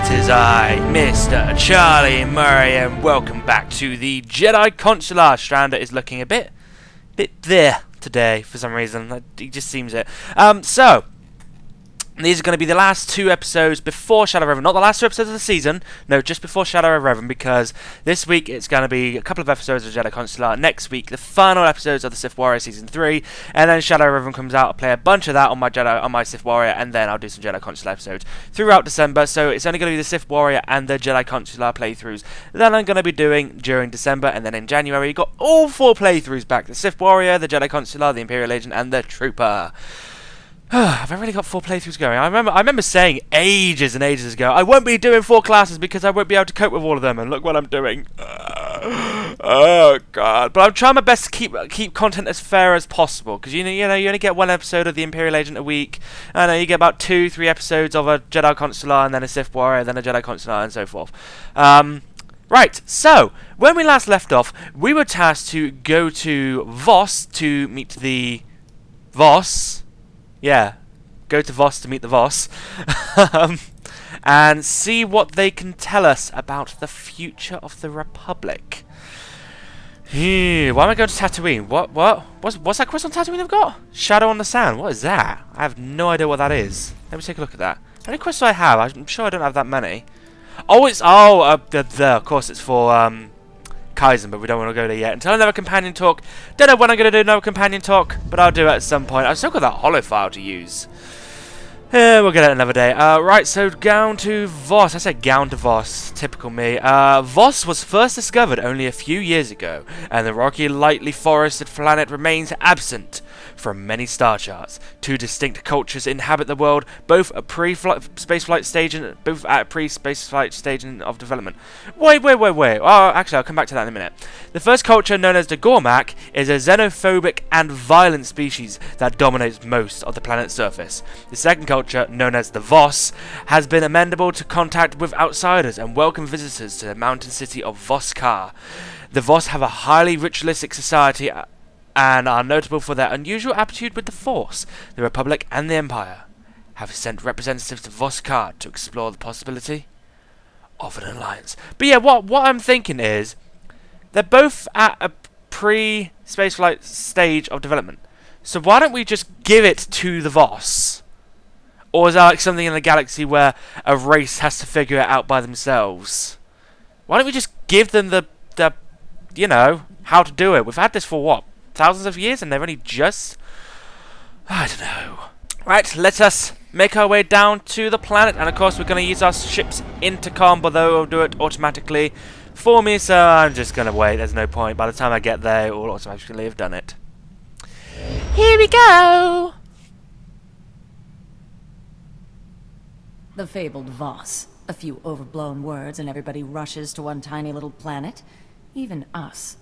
It is I, Mr. Charlie Murray, and welcome back to the JEDI CONSULAR. Strander is looking a bit there today for some reason. He just seems it. So these are going to be the last two episodes before Shadow of Revan. Not the last two episodes of the season, no, just before Shadow of Revan, because this week it's going to be a couple of episodes of JEDI Consular. Next week, the final episodes of the Sith Warrior Season 3, and then Shadow of Revan comes out. I'll play a bunch of that on my Sith Warrior, and then I'll do some JEDI Consular episodes throughout December. So it's only going to be the Sith Warrior and the JEDI Consular playthroughs that I'm going to be doing during December, and then in January you got all four playthroughs back: the Sith Warrior, the JEDI Consular, the Imperial Agent, and the Trooper. Have I really got four playthroughs going? I remember saying ages and ages ago, I won't be doing four classes because I won't be able to cope with all of them, and look what I'm doing. Oh god! But I'm trying my best to keep content as fair as possible, because you know you only get one episode of the Imperial Agent a week. I know you get about 2-3 episodes of a JEDI Consular, and then a Sith Warrior, then a JEDI Consular, and so forth. Right, so when we last left off, we were tasked to go to Voss to meet the Voss. Yeah, go to Voss to meet the Voss, and see what they can tell us about the future of the Republic. Why am I going to Tatooine? What's that quest on Tatooine I've got? Shadow on the Sand. What is that? I have no idea what that is. Let me take a look at that. How many quests do I have? I'm sure I don't have that many. Of course it's for Kaizen, but we don't want to go there yet until another companion talk. Don't know when I'm going to do another companion talk, but I'll do it at some point. I've still got that holo file to use. We'll get it another day. Right, so down to Voss. I said down to Voss. Typical me. Voss was first discovered only a few years ago, and the rocky, lightly forested planet remains absent from many star charts. Two distinct cultures inhabit the world, both at pre-spaceflight stage of development. Wait. Oh, actually, I'll come back to that in a minute. The first culture, known as the Gormak, is a xenophobic and violent species that dominates most of the planet's surface. The second culture, known as the Voss, has been amenable to contact with outsiders and welcome visitors to the mountain city of Voss-Ka. The Voss have a highly ritualistic society and are notable for their unusual aptitude with the Force. The Republic and the Empire have sent representatives to Voss-Ka to explore the possibility of an alliance. But yeah, what I'm thinking is, they're both at a pre-spaceflight stage of development. So why don't we just give it to the Voss? Or is that like something in the galaxy where a race has to figure it out by themselves? Why don't we just give them the how to do it? We've had this for what? Thousands of years, and they've only just... I don't know. Right, let us make our way down to the planet, and of course we're going to use our ship's intercom, although it'll do it automatically for me, so I'm just going to wait. There's no point. By the time I get there, it will automatically have done it. Here we go! The fabled Voss. A few overblown words and everybody rushes to one tiny little planet. Even us.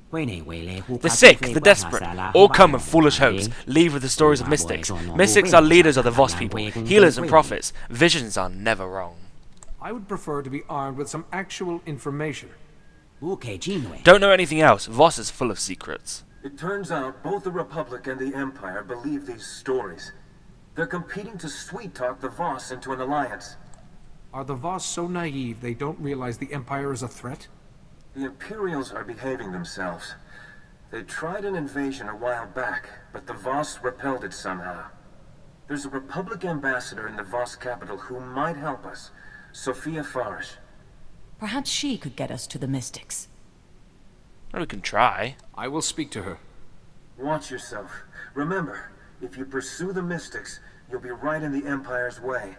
The sick, the desperate, all come with foolish hopes, leave with the stories of mystics. Mystics are leaders of the Voss people, healers and prophets. Visions are never wrong. I would prefer to be armed with some actual information. Don't know anything else. Voss is full of secrets. It turns out both the Republic and the Empire believe these stories. They're competing to sweet-talk the Voss into an alliance. Are the Voss so naive they don't realize the Empire is a threat? The Imperials are behaving themselves. They tried an invasion a while back, but the Voss repelled it somehow. There's a Republic ambassador in the Voss capital who might help us. Sophia Farish. Perhaps she could get us to the Mystics. Well, we can try. I will speak to her. Watch yourself. Remember, if you pursue the Mystics, you'll be right in the Empire's way.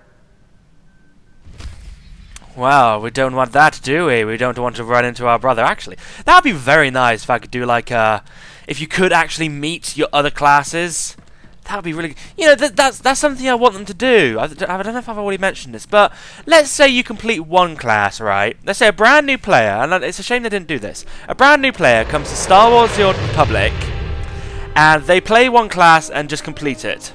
Well, we don't want that, do we? We don't want to run into our brother. Actually, that would be very nice if I could do like if you could actually meet your other classes. That would be really... that's something I want them to do. I don't know if I've already mentioned this, but let's say you complete one class, right? Let's say a brand new player, and it's a shame they didn't do this. A brand new player comes to Star Wars The Old Republic, and they play one class and just complete it.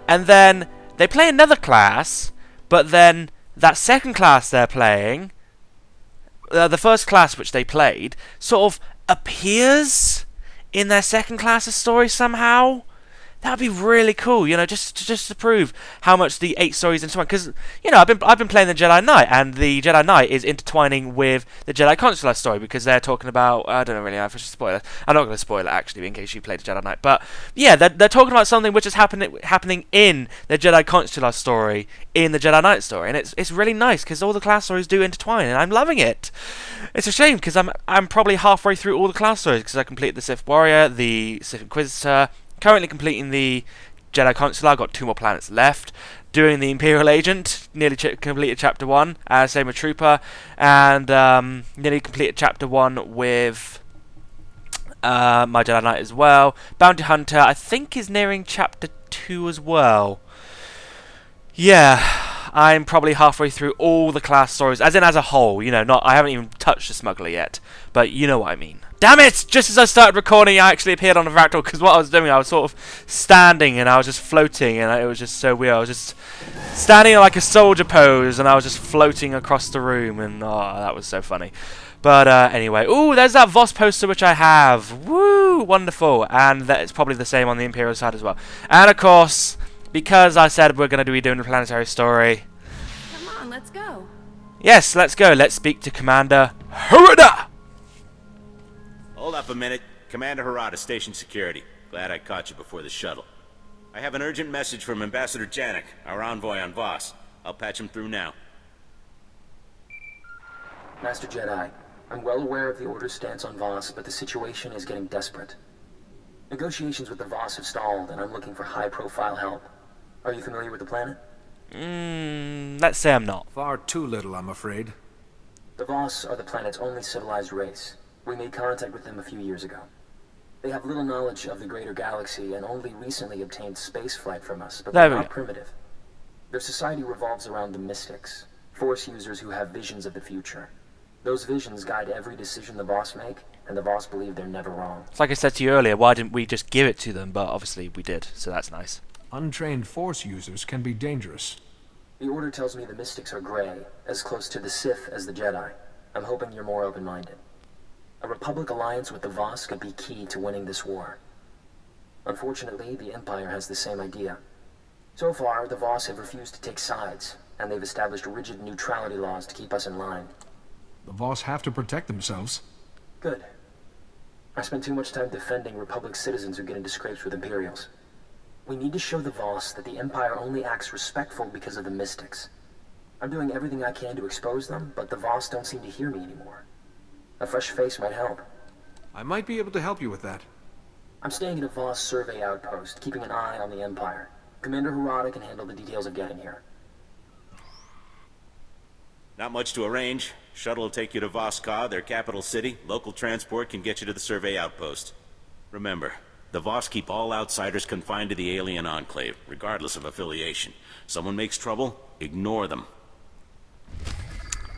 And then they play another class, but then that second class they're playing, the first class which they played, sort of appears in their second class's story somehow. That would be really cool, you know, just to prove how much the 8 stories intertwine. Because, you know, I've been playing the Jedi Knight, and the Jedi Knight is intertwining with the Jedi Consular story, because they're talking about, I don't know really know if I should spoil it. I'm not going to spoil it, actually, in case you played the Jedi Knight. But, yeah, they're talking about something which is happening in the Jedi Consular story, in the Jedi Knight story. And it's really nice, because all the class stories do intertwine, and I'm loving it. It's a shame, because I'm probably halfway through all the class stories, because I completed the Sith Warrior, the Sith Inquisitor, currently completing the Jedi Consular. I've got 2 more planets left. Doing the Imperial Agent, nearly completed Chapter 1, same with Trooper, and nearly completed Chapter 1 with my Jedi Knight as well. Bounty Hunter, I think, is nearing Chapter 2 as well. Yeah, I'm probably halfway through all the class stories, as a whole, you know, I haven't even touched the Smuggler yet, but you know what I mean. Damn it! Just as I started recording, I actually appeared on the fractal, because what I was doing, I was sort of standing, and I was just floating, and it was just so weird. I was just standing in like a soldier pose, and I was just floating across the room, and oh, that was so funny. But anyway, ooh, there's that Voss poster which I have. Woo! Wonderful. And that's probably the same on the Imperial side as well. And of course, because I said we're going to be doing the planetary story. Come on, let's go. Yes, let's go. Let's speak to Commander Harada! Hold up a minute. Commander Harada, Station Security. Glad I caught you before the shuttle. I have an urgent message from Ambassador Janik, our envoy on Voss. I'll patch him through now. Master Jedi, I'm well aware of the Order's stance on Voss, but the situation is getting desperate. Negotiations with the Voss have stalled, and I'm looking for high-profile help. Are you familiar with the planet? Let's say I'm not. Far too little, I'm afraid. The Voss are the planet's only civilized race. We made contact with them a few years ago. They have little knowledge of the greater galaxy and only recently obtained spaceflight from us, but they're not primitive. Their society revolves around the mystics, Force users who have visions of the future. Those visions guide every decision the Voss make, and the Voss believe they're never wrong. It's like I said to you earlier, why didn't we just give it to them? But obviously we did, so that's nice. Untrained Force users can be dangerous. The Order tells me the mystics are gray, as close to the Sith as the Jedi. I'm hoping you're more open-minded. A Republic alliance with the Voss could be key to winning this war. Unfortunately, the Empire has the same idea. So far, the Voss have refused to take sides, and they've established rigid neutrality laws to keep us in line. The Voss have to protect themselves. Good. I spent too much time defending Republic citizens who get into scrapes with Imperials. We need to show the Voss that the Empire only acts respectful because of the mystics. I'm doing everything I can to expose them, but the Voss don't seem to hear me anymore. A fresh face might help. I might be able to help you with that. I'm staying at a Voss survey outpost, keeping an eye on the Empire. Commander Harada can handle the details of getting here. Not much to arrange. Shuttle will take you to Voss-Ka, their capital city. Local transport can get you to the survey outpost. Remember, the Voss keep all outsiders confined to the alien enclave, regardless of affiliation. Someone makes trouble, ignore them.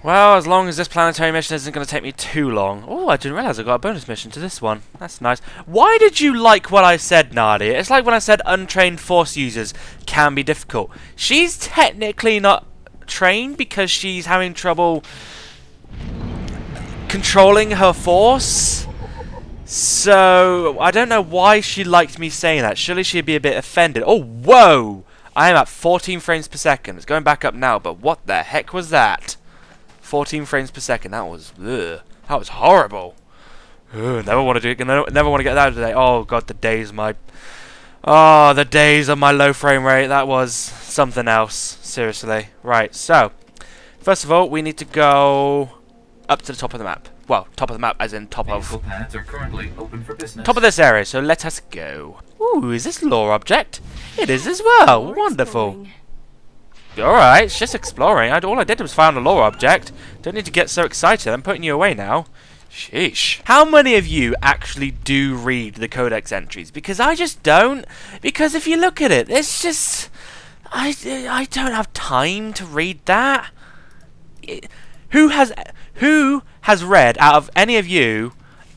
Well, as long as this planetary mission isn't going to take me too long. Oh, I didn't realise I got a bonus mission to this one. That's nice. Why did you like what I said, Nadia? It's like when I said untrained Force users can be difficult. She's technically not trained because she's having trouble controlling her Force. So, I don't know why she liked me saying that. Surely she'd be a bit offended. Oh, whoa! I am at 14 frames per second. It's going back up now, but what the heck was that? 14 frames per second. That was horrible. Ugh, never want to do it. Never want to get that today. Oh god, the days of my low frame rate. That was something else. Seriously. Right. So, first of all, we need to go up to the top of the map. Well, top of the map, as in top of. Planets are currently open for business. Top of this area. So let us go. Ooh, is this lore object? It is as well. More Wonderful. exploring. Alright, it's just exploring. All I did was find a lore object. Don't need to get so excited. I'm putting you away now. Sheesh. How many of you actually do read the codex entries? Because I just don't. Because if you look at it, it's just... I don't have time to read that. Who has read, out of any of you,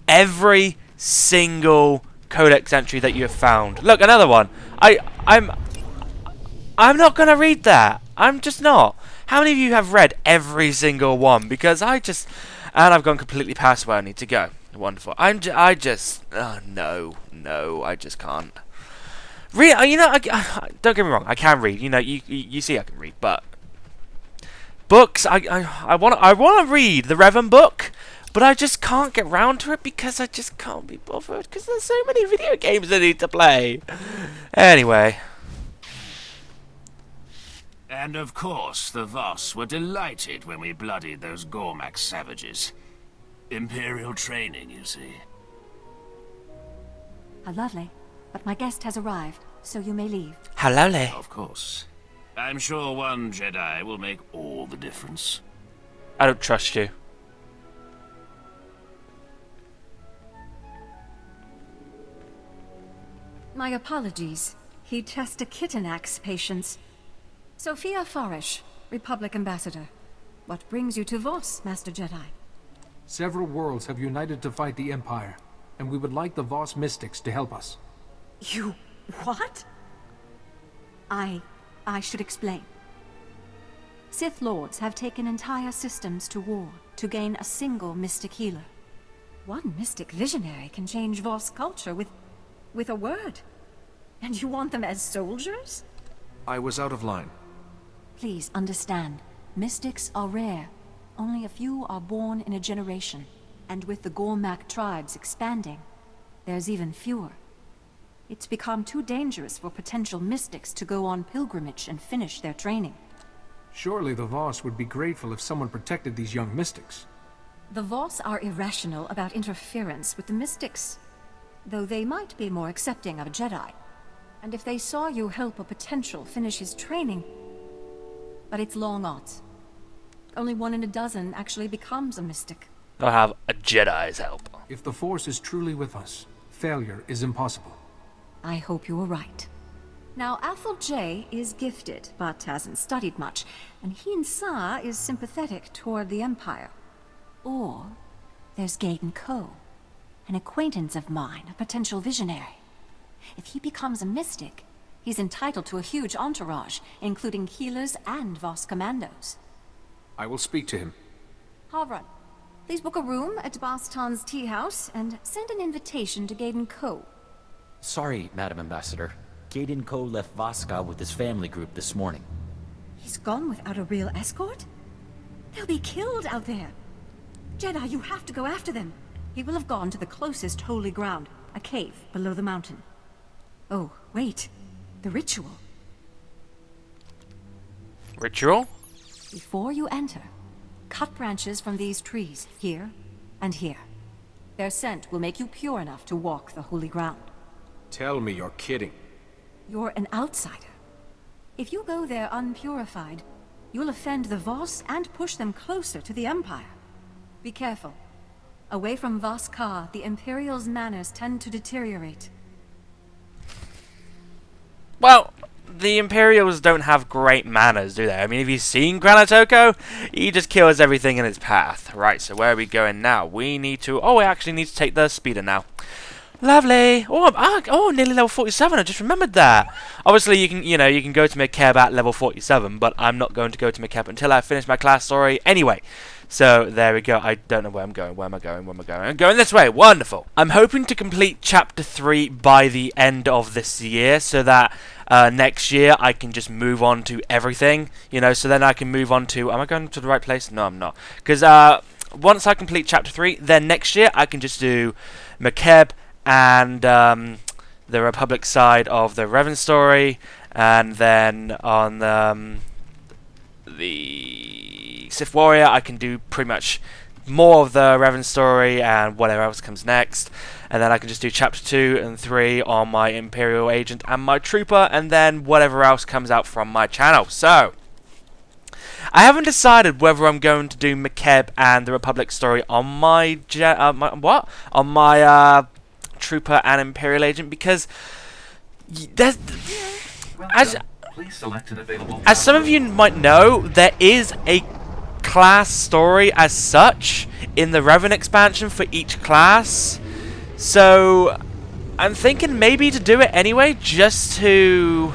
every single codex entry that you have found? Look, another one. I'm not going to read that. I'm just not. How many of you have read every single one? Because and I've gone completely past where I need to go. Wonderful. No, I just can't. You know, don't get me wrong. I can read. You know, you see, I can read, but books. I want to read the Revan book, but I just can't get round to it because I just can't be bothered because there's so many video games I need to play. Anyway. And of course, the Voss were delighted when we bloodied those Gormak savages. Imperial training, you see. How lovely. But my guest has arrived, so you may leave. How lovely. Of course. I'm sure one Jedi will make all the difference. I don't trust you. My apologies. He tested Kitanax patients. Sophia Farish, Republic Ambassador. What brings you to Voss, Master Jedi? Several worlds have united to fight the Empire, and we would like the Voss mystics to help us. You... what? I should explain. Sith Lords have taken entire systems to war to gain a single mystic healer. One mystic visionary can change Voss culture with a word. And you want them as soldiers? I was out of line. Please understand, mystics are rare. Only a few are born in a generation. And with the Gormak tribes expanding, there's even fewer. It's become too dangerous for potential mystics to go on pilgrimage and finish their training. Surely the Voss would be grateful if someone protected these young mystics. The Voss are irrational about interference with the mystics, though they might be more accepting of a Jedi. And if they saw you help a potential finish his training... But it's long odds. Only 1 in a dozen actually becomes a mystic. I'll have a Jedi's help. If the Force is truly with us, failure is impossible. I hope you are right. Now, Athel J is gifted, but hasn't studied much, and Hien Sa is sympathetic toward the Empire. Or there's Gaydon Ko, an acquaintance of mine, a potential visionary. If he becomes a mystic, he's entitled to a huge entourage, including healers and Voss commandos. I will speak to him. Havran, please book a room at Bastan's tea house and send an invitation to Gaydon Ko. Sorry, Madam Ambassador. Gaydon Ko left Voska with his family group this morning. He's gone without a real escort? They'll be killed out there. Jedi, you have to go after them. He will have gone to the closest holy ground, a cave below the mountain. Oh, wait. The ritual. Ritual? Before you enter, cut branches from these trees, here and here. Their scent will make you pure enough to walk the holy ground. Tell me you're kidding. You're an outsider. If you go there unpurified, you'll offend the Voss and push them closer to the Empire. Be careful. Away from Voss Ka, the Imperial's manners tend to deteriorate. Well, the Imperials don't have great manners, do they? I mean, have you seen Kranitoko? He just kills everything in his path. Right, so where are we going now? We need to... Oh, we actually need to take the speeder now. Lovely. Oh, nearly level 47. I just remembered that. Obviously, you can go to Mekeb at level 47, but I'm not going to go to Mekeb until I finish my class story anyway. So there we go. I don't know where I'm going. Where am I going? Where am I going? I'm going this way. Wonderful. I'm hoping to complete Chapter 3 by the end of this year, so that next year I can just move on to everything. So then I can move on to... Am I going to the right place? No, I'm not. Because once I complete Chapter 3, then next year I can just do Mekeb and the Republic side of the Revan story, and then on the Sith Warrior I can do pretty much more of the Revan story and whatever else comes next, and then I can just do Chapter 2 and 3 on my Imperial Agent and my Trooper, and then whatever else comes out from my channel. So I haven't decided whether I'm going to do Mekeb and the Republic story on my Trooper and Imperial Agent, because there's Please select an available as some of you might know, there is a class story as such in the Revan expansion for each class. So I'm thinking maybe to do it anyway, just to...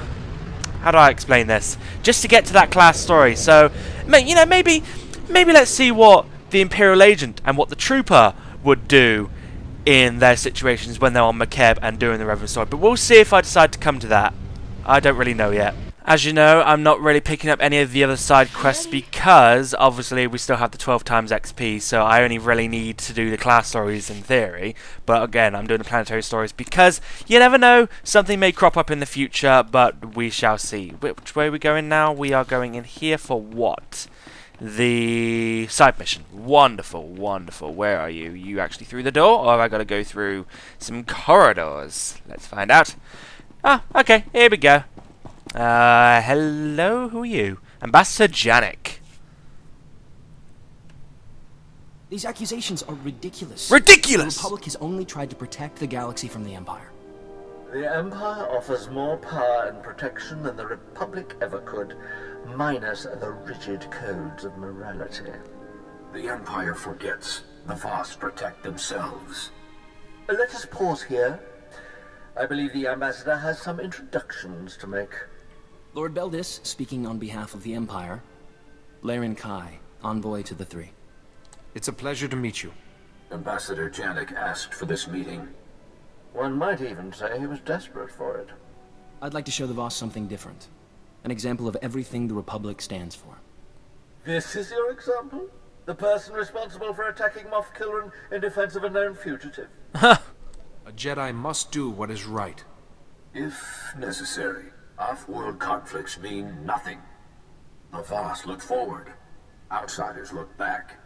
How do I explain this? Just to get to that class story. So, maybe let's see what the Imperial Agent and what the Trooper would do in their situations when they're on McKeb and doing the Reverend Story. But we'll see if I decide to come to that. I don't really know yet. As you know, I'm not really picking up any of the other side quests because, obviously, we still have the 12 times XP, so I only really need to do the class stories in theory. But again, I'm doing the planetary stories because you never know, something may crop up in the future, but we shall see. Which way are we going now? We are going in here for what? The side mission. Wonderful, wonderful. Where are you? You actually through the door, or have I got to go through some corridors? Let's find out. Ah, okay, here we go. Hello, who are you? Ambassador Janik. These accusations are ridiculous. Ridiculous! The Republic has only tried to protect the galaxy from the Empire. The Empire offers more power and protection than the Republic ever could, minus the rigid codes of morality. The Empire forgets. The Voss protect themselves. Let us pause here. I believe the Ambassador has some introductions to make. Lord Beldis, speaking on behalf of the Empire. Laren Kai, envoy to the Three. It's a pleasure to meet you. Ambassador Janik asked for this meeting. One might even say he was desperate for it. I'd like to show the Voss something different. An example of everything the Republic stands for. This is your example? The person responsible for attacking Moff Kilran in defense of a known fugitive? A Jedi must do what is right. If necessary, off-world conflicts mean nothing. The Voss look forward. Outsiders look back.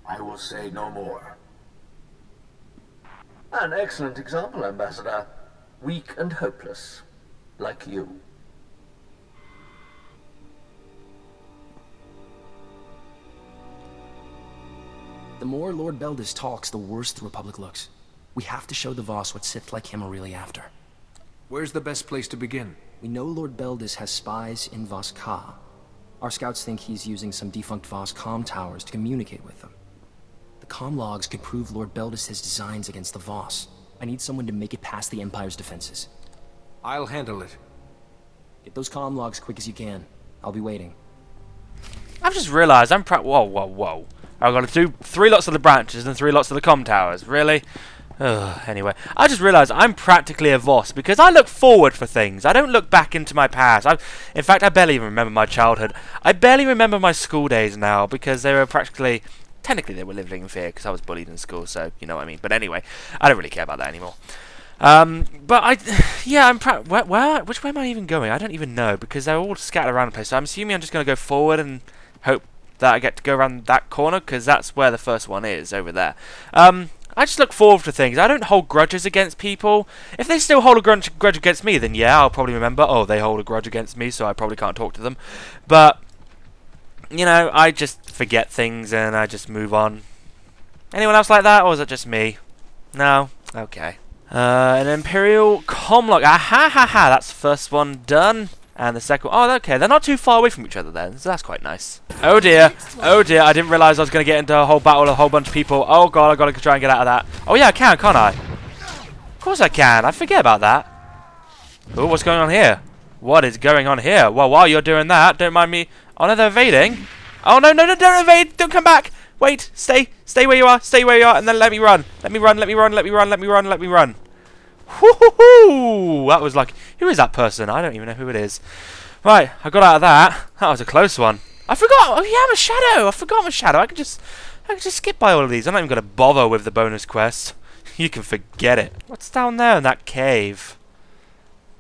I will say no more. An excellent example, Ambassador. Weak and hopeless. Like you. The more Lord Beldis talks, the worse the Republic looks. We have to show the Voss what Sith like him are really after. Where's the best place to begin? We know Lord Beldis has spies in Voss Ka. Our scouts think he's using some defunct Voss comm towers to communicate with them. The comm logs could prove Lord Beldis' designs against the Voss. I need someone to make it past the Empire's defenses. I'll handle it. Get those comm logs quick as you can. I'll be waiting. I've just realised I'm whoa, whoa, whoa. I've got to do 3 lots of the branches and 3 lots of the comm towers. Really? Anyway, I just realised I'm practically a Voss because I look forward for things. I don't look back into my past. In fact, I barely even remember my childhood. I barely remember my school days now because they were practically... Technically, they were living in fear because I was bullied in school, so you know what I mean. But anyway, I don't really care about that anymore. Yeah, which way am I even going? I don't even know because they're all scattered around the place. So I'm assuming I'm just going to go forward and hope that I get to go around that corner because that's where the first one is, over there. I just look forward to things. I don't hold grudges against people. If they still hold a grudge against me, then yeah, I'll probably remember, oh, they hold a grudge against me, so I probably can't talk to them. But, you know, I just forget things and I just move on. Anyone else like that, or is it just me? No? Okay. An Imperial Comlock. Ha ha ha, that's the first one done. And the second one, oh, okay, they're not too far away from each other then, so that's quite nice. Oh dear, I didn't realise I was going to get into a whole battle with a whole bunch of people. Oh god, I've got to try and get out of that. Oh yeah, I can, can't I? Of course I can, I forget about that. Oh, what's going on here? What is going on here? Well, while you're doing that, don't mind me. Oh no, they're evading. Oh no, no, no, don't evade, don't come back. Wait, stay where you are, and then let me run. Let me run. Whoo-hoo-hoo! That was like, who is that person? I don't even know who it is. Right, I got out of that. That was a close one. I forgot. Oh yeah, I'm a shadow. I forgot I'm a shadow. I can just skip by all of these. I'm not even going to bother with the bonus quest. You can forget it. What's down there in that cave?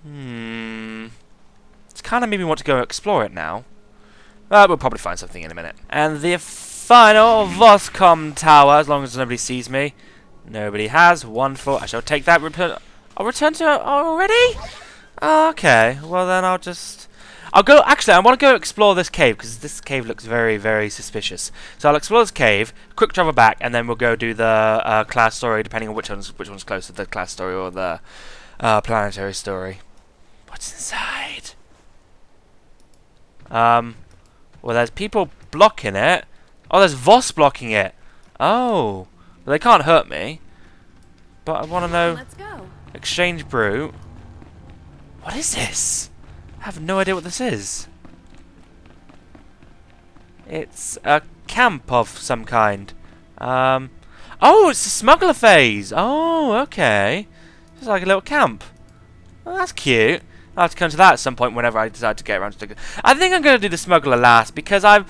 It's kind of made me want to go explore it now. We'll probably find something in a minute. And the final Voscom Tower, as long as nobody sees me. Nobody has. Wonderful. I shall take that. I'll return to it already? Okay. Well, then I'll go... Actually, I want to go explore this cave, because this cave looks very, very suspicious. So I'll explore this cave, quick travel back, and then we'll go do the class story, depending on which one's closer, the class story or the planetary story. What's inside? Well, there's people blocking it. Oh, there's Voss blocking it. Oh. Well, they can't hurt me. But I want to know... Let's go. Exchange brute. What is this? I have no idea what this is. It's a camp of some kind. Oh, Oh, it's the smuggler phase. Oh, okay. It's like a little camp. Well, that's cute. I'll have to come to that at some point whenever I decide to get around to it. I think I'm going to do the smuggler last because I'm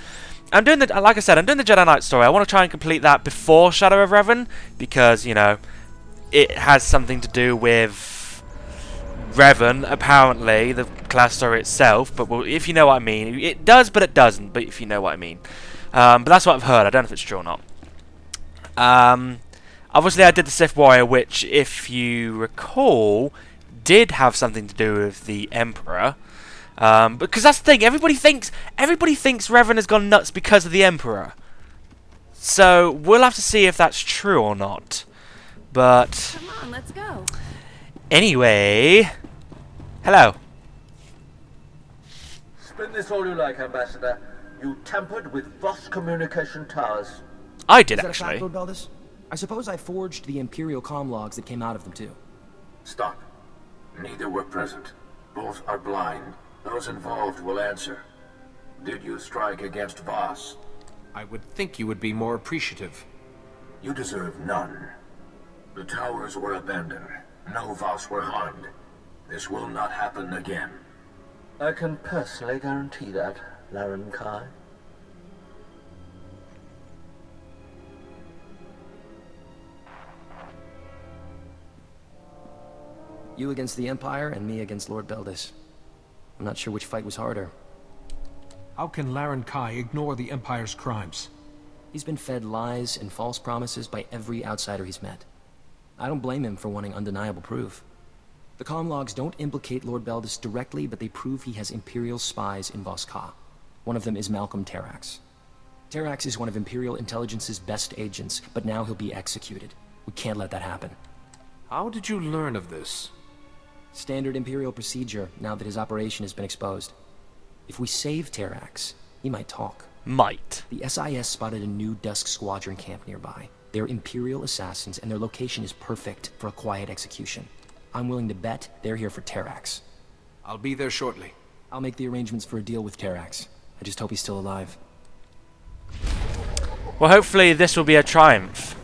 doing the, like I said, I'm doing the Jedi Knight story. I want to try and complete that before Shadow of Revan because, you know, it has something to do with Revan, apparently, the class story itself. But if you know what I mean. It does, but it doesn't, but if you know what I mean. But that's what I've heard. I don't know if it's true or not. Obviously, I did the Sith Warrior, which, if you recall, did have something to do with the Emperor. Because that's the thing. Everybody thinks Revan has gone nuts because of the Emperor. So we'll have to see if that's true or not. But come on, let's go. Anyway, hello. Spin this all you like, Ambassador. You tampered with Voss communication towers. I did, Is that actually. A fact, Lord Beldis? I suppose I forged the Imperial comm logs that came out of them, too. Stop. Neither were present. Both are blind. Those involved will answer. Did you strike against Voss? I would think you would be more appreciative. You deserve none. The towers were abandoned. No Voss were harmed. This will not happen again. I can personally guarantee that, Laren Kai. You against the Empire, and me against Lord Beldis. I'm not sure which fight was harder. How can Laren Kai ignore the Empire's crimes? He's been fed lies and false promises by every outsider he's met. I don't blame him for wanting undeniable proof. The comm logs don't implicate Lord Beldis directly, but they prove he has Imperial spies in Voss Ka. One of them is Malcolm Terrax. Terrax is one of Imperial Intelligence's best agents, but now he'll be executed. We can't let that happen. How did you learn of this? Standard Imperial procedure, now that his operation has been exposed. If we save Terrax, he might talk. Might. The SIS spotted a new Dusk Squadron camp nearby. They're Imperial assassins, and their location is perfect for a quiet execution. I'm willing to bet they're here for Terrax. I'll be there shortly. I'll make the arrangements for a deal with Terrax. I just hope he's still alive. Well, hopefully this will be a triumph.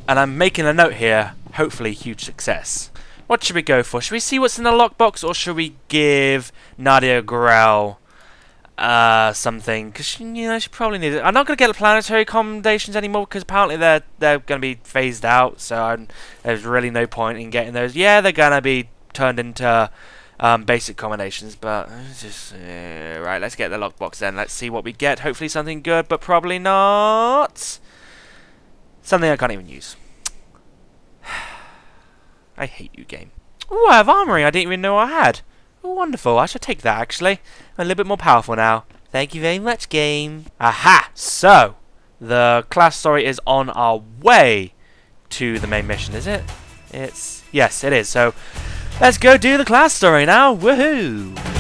And I'm making a note here, hopefully huge success. What should we go for? Should we see what's in the lockbox, or should we give Nadia Grell something? Because, you know, she probably needs it. I'm not going to get the planetary commendations anymore, because apparently they're going to be phased out, so there's really no point in getting those. Yeah, they're going to be turned into basic combinations, but just right, let's get the lockbox then. Let's see what we get. Hopefully something good, but probably not. Something I can't even use. I hate you, game. Ooh, I have armory I didn't even know I had. Oh, wonderful. I should take that, actually. I'm a little bit more powerful now. Thank you very much, game. Aha! So, the class story is on our way to the main mission, is it? Yes, it is. So, let's go do the class story now. Woohoo!